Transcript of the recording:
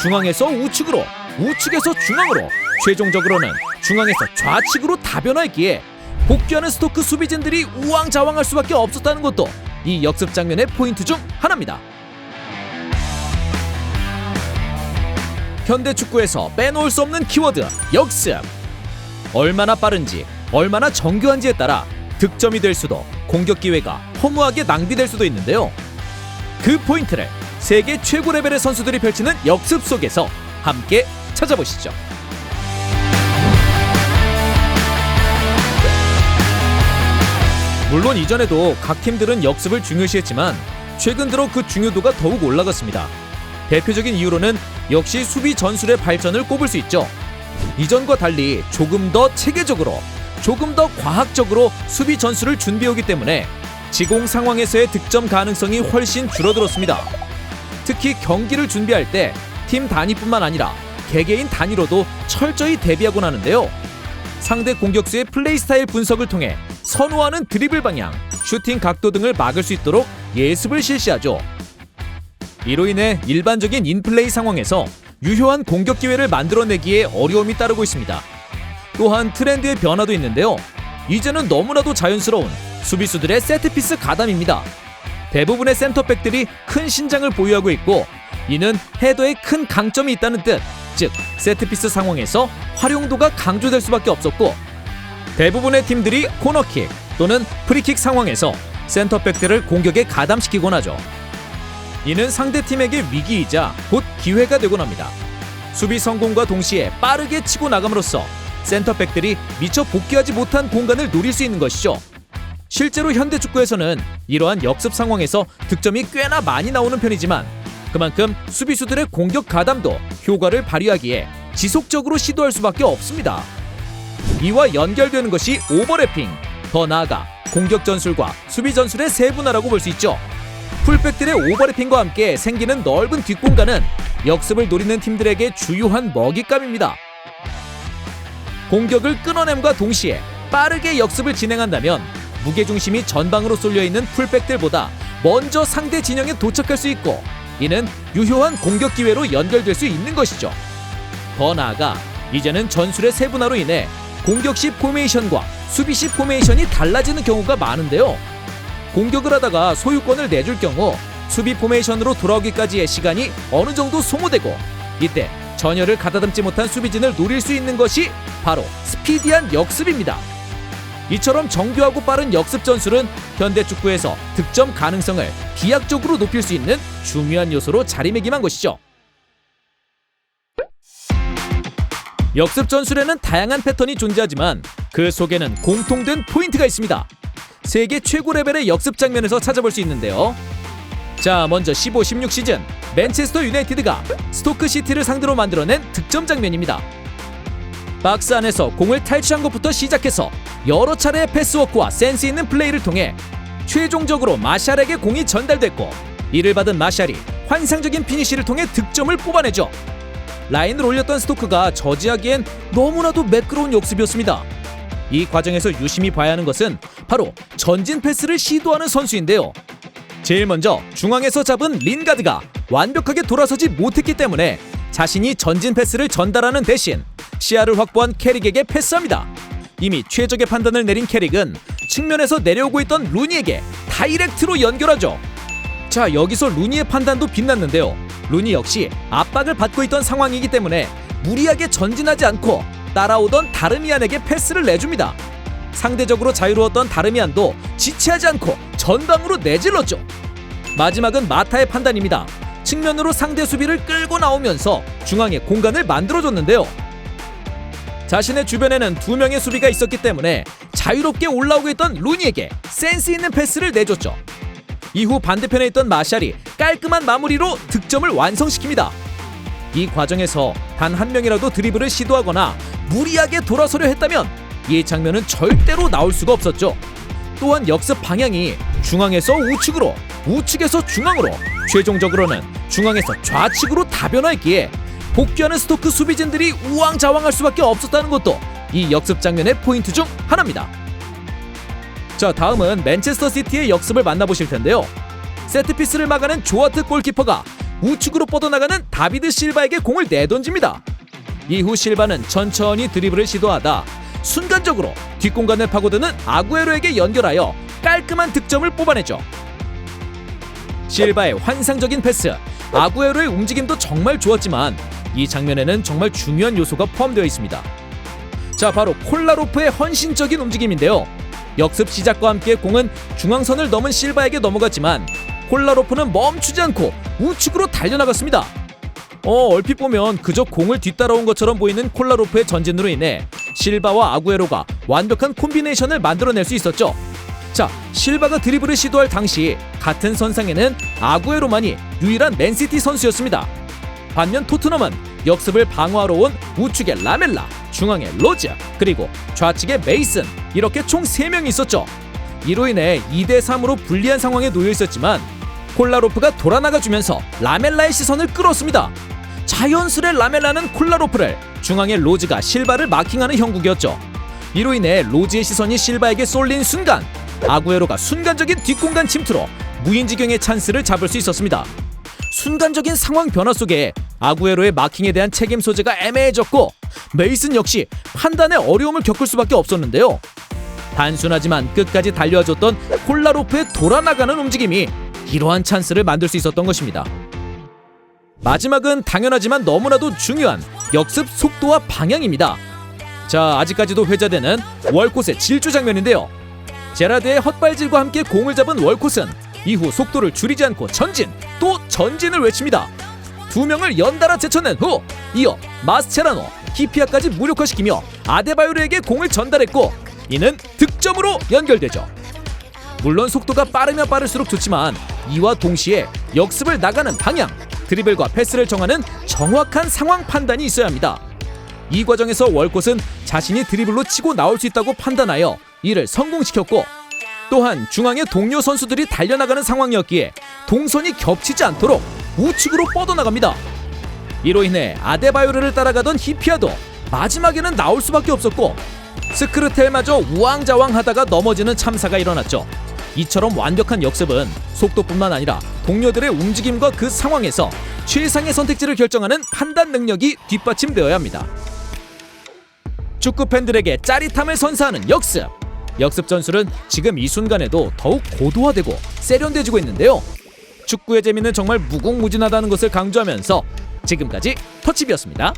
중앙에서 우측으로, 우측에서 중앙으로, 최종적으로는 중앙에서 좌측으로 다변화했기에 복귀하는 스토크 수비진들이 우왕좌왕할 수밖에 없었다는 것도 이 역습 장면의 포인트 중 하나입니다. 현대 축구에서 빼놓을 수 없는 키워드 역습. 얼마나 빠른지, 얼마나 정교한지에 따라 득점이 될 수도 공격 기회가 허무하게 낭비될 수도 있는데요. 그 포인트를 세계 최고 레벨의 선수들이 펼치는 역습 속에서 함께 찾아보시죠. 물론 이전에도 각 팀들은 역습을 중요시했지만 최근 들어 그 중요도가 더욱 올라갔습니다. 대표적인 이유로는 역시 수비 전술의 발전을 꼽을 수 있죠. 이전과 달리 조금 더 체계적으로, 조금 더 과학적으로 수비 전술을 준비해오기 때문에 지공 상황에서의 득점 가능성이 훨씬 줄어들었습니다. 특히 경기를 준비할 때 팀 단위뿐만 아니라 개개인 단위로도 철저히 대비하곤 하는데요. 상대 공격수의 플레이 스타일 분석을 통해 선호하는 드리블 방향, 슈팅 각도 등을 막을 수 있도록 예습을 실시하죠. 이로 인해 일반적인 인플레이 상황에서 유효한 공격 기회를 만들어내기에 어려움이 따르고 있습니다. 또한 트렌드의 변화도 있는데요. 이제는 너무나도 자연스러운 수비수들의 세트피스 가담입니다. 대부분의 센터백들이 큰 신장을 보유하고 있고 이는 헤더에 큰 강점이 있다는 뜻, 즉 세트피스 상황에서 활용도가 강조될 수밖에 없었고 대부분의 팀들이 코너킥 또는 프리킥 상황에서 센터백들을 공격에 가담시키곤 하죠. 이는 상대팀에게 위기이자 곧 기회가 되곤 합니다. 수비 성공과 동시에 빠르게 치고 나감으로써 센터백들이 미처 복귀하지 못한 공간을 노릴 수 있는 것이죠. 실제로 현대 축구에서는 이러한 역습 상황에서 득점이 꽤나 많이 나오는 편이지만 그만큼 수비수들의 공격 가담도 효과를 발휘하기에 지속적으로 시도할 수밖에 없습니다. 이와 연결되는 것이 오버래핑, 더 나아가 공격 전술과 수비 전술의 세분화라고 볼 수 있죠. 풀백들의 오버래핑과 함께 생기는 넓은 뒷공간은 역습을 노리는 팀들에게 주요한 먹잇감입니다. 공격을 끊어냄과 동시에 빠르게 역습을 진행한다면 무게중심이 전방으로 쏠려있는 풀백들보다 먼저 상대 진영에 도착할 수 있고 이는 유효한 공격 기회로 연결될 수 있는 것이죠. 더 나아가 이제는 전술의 세분화로 인해 공격식 포메이션과 수비식 포메이션이 달라지는 경우가 많은데요. 공격을 하다가 소유권을 내줄 경우 수비 포메이션으로 돌아오기까지의 시간이 어느 정도 소모되고 이때 전열을 가다듬지 못한 수비진을 노릴 수 있는 것이 바로 스피디한 역습입니다. 이처럼 정교하고 빠른 역습 전술은 현대 축구에서 득점 가능성을 비약적으로 높일 수 있는 중요한 요소로 자리매김한 것이죠. 역습 전술에는 다양한 패턴이 존재하지만 그 속에는 공통된 포인트가 있습니다. 세계 최고 레벨의 역습 장면에서 찾아볼 수 있는데요. 자, 먼저 15-16 시즌 맨체스터 유나이티드가 스토크 시티를 상대로 만들어낸 득점 장면입니다. 박스 안에서 공을 탈취한 것부터 시작해서 여러 차례의 패스워크와 센스 있는 플레이를 통해 최종적으로 마샬에게 공이 전달됐고 이를 받은 마샬이 환상적인 피니시를 통해 득점을 뽑아내죠. 라인을 올렸던 스토크가 저지하기엔 너무나도 매끄러운 역습이었습니다. 이 과정에서 유심히 봐야 하는 것은 바로 전진 패스를 시도하는 선수인데요. 제일 먼저 중앙에서 잡은 린가드가 완벽하게 돌아서지 못했기 때문에 자신이 전진 패스를 전달하는 대신 시야를 확보한 캐릭에게 패스합니다. 이미 최적의 판단을 내린 캐릭은 측면에서 내려오고 있던 루니에게 다이렉트로 연결하죠. 자, 여기서 루니의 판단도 빛났는데요. 루니 역시 압박을 받고 있던 상황이기 때문에 무리하게 전진하지 않고 따라오던 다르미안에게 패스를 내줍니다. 상대적으로 자유로웠던 다르미안도 지체하지 않고 전방으로 내질렀죠. 마지막은 마타의 판단입니다. 측면으로 상대 수비를 끌고 나오면서 중앙에 공간을 만들어줬는데요. 자신의 주변에는 2명의 수비가 있었기 때문에 자유롭게 올라오고 있던 루니에게 센스 있는 패스를 내줬죠. 이후 반대편에 있던 마샬이 깔끔한 마무리로 득점을 완성시킵니다. 이 과정에서 단 한 명이라도 드리블을 시도하거나 무리하게 돌아서려 했다면 이 장면은 절대로 나올 수가 없었죠. 또한 역습 방향이 중앙에서 우측으로, 우측에서 중앙으로, 최종적으로는 중앙에서 좌측으로 다변화했기에 복귀하는 스토크 수비진들이 우왕좌왕할 수밖에 없었다는 것도 이 역습 장면의 포인트 중 하나입니다. 자, 다음은 맨체스터 시티의 역습을 만나보실 텐데요. 세트피스를 막아낸 조아트 골키퍼가 우측으로 뻗어나가는 다비드 실바에게 공을 내던집니다. 이후 실바는 천천히 드리블을 시도하다 순간적으로 뒷공간을 파고드는 아구에로에게 연결하여 깔끔한 득점을 뽑아내죠. 실바의 환상적인 패스, 아구에로의 움직임도 정말 좋았지만 이 장면에는 정말 중요한 요소가 포함되어 있습니다. 자, 바로 콜라로프의 헌신적인 움직임인데요. 역습 시작과 함께 공은 중앙선을 넘은 실바에게 넘어갔지만 콜라로프는 멈추지 않고 우측으로 달려나갔습니다. 얼핏 보면 그저 공을 뒤따라온 것처럼 보이는 콜라로프의 전진으로 인해 실바와 아구에로가 완벽한 콤비네이션을 만들어낼 수 있었죠. 자, 실바가 드리블을 시도할 당시 같은 선상에는 아구에로만이 유일한 맨시티 선수였습니다. 반면 토트넘은 역습을 방어하러 온 우측의 라멜라, 중앙의 로즈, 그리고 좌측의 메이슨, 이렇게 총 3명이 있었죠. 이로 인해 2대3으로 불리한 상황에 놓여 있었지만 콜라로프가 돌아나가주면서 라멜라의 시선을 끌었습니다. 자연스레 라멜라는 콜라로프를, 중앙의 로즈가 실바를 마킹하는 형국이었죠. 이로 인해 로즈의 시선이 실바에게 쏠린 순간 아구에로가 순간적인 뒷공간 침투로 무인지경의 찬스를 잡을 수 있었습니다. 순간적인 상황 변화 속에 아구에로의 마킹에 대한 책임 소재가 애매해졌고 메이슨 역시 판단에 어려움을 겪을 수밖에 없었는데요. 단순하지만 끝까지 달려와줬던 콜라로프의 돌아나가는 움직임이 이러한 찬스를 만들 수 있었던 것입니다. 마지막은 당연하지만 너무나도 중요한 역습 속도와 방향입니다. 자, 아직까지도 회자되는 월콧의 질주 장면인데요. 제라드의 헛발질과 함께 공을 잡은 월콧은 이후 속도를 줄이지 않고 전진, 또 전진을 외칩니다. 2명을 연달아 제쳐낸 후 이어 마스체라노, 키피아까지 무력화시키며 아데바요르에게 공을 전달했고 이는 득점으로 연결되죠. 물론 속도가 빠르면 빠를수록 좋지만 이와 동시에 역습을 나가는 방향, 드리블과 패스를 정하는 정확한 상황 판단이 있어야 합니다. 이 과정에서 월콧은 자신이 드리블로 치고 나올 수 있다고 판단하여 이를 성공시켰고 또한 중앙의 동료 선수들이 달려나가는 상황이었기에 동선이 겹치지 않도록 우측으로 뻗어나갑니다. 이로 인해 아데바요르를 따라가던 히피아도 마지막에는 나올 수밖에 없었고 스크르텔마저 우왕좌왕하다가 넘어지는 참사가 일어났죠. 이처럼 완벽한 역습은 속도뿐만 아니라 동료들의 움직임과 그 상황에서 최상의 선택지를 결정하는 판단 능력이 뒷받침되어야 합니다. 축구 팬들에게 짜릿함을 선사하는 역습. 역습 전술은 지금 이 순간에도 더욱 고도화되고 세련돼지고 있는데요. 축구의 재미는 정말 무궁무진하다는 것을 강조하면서 지금까지 터치비였습니다.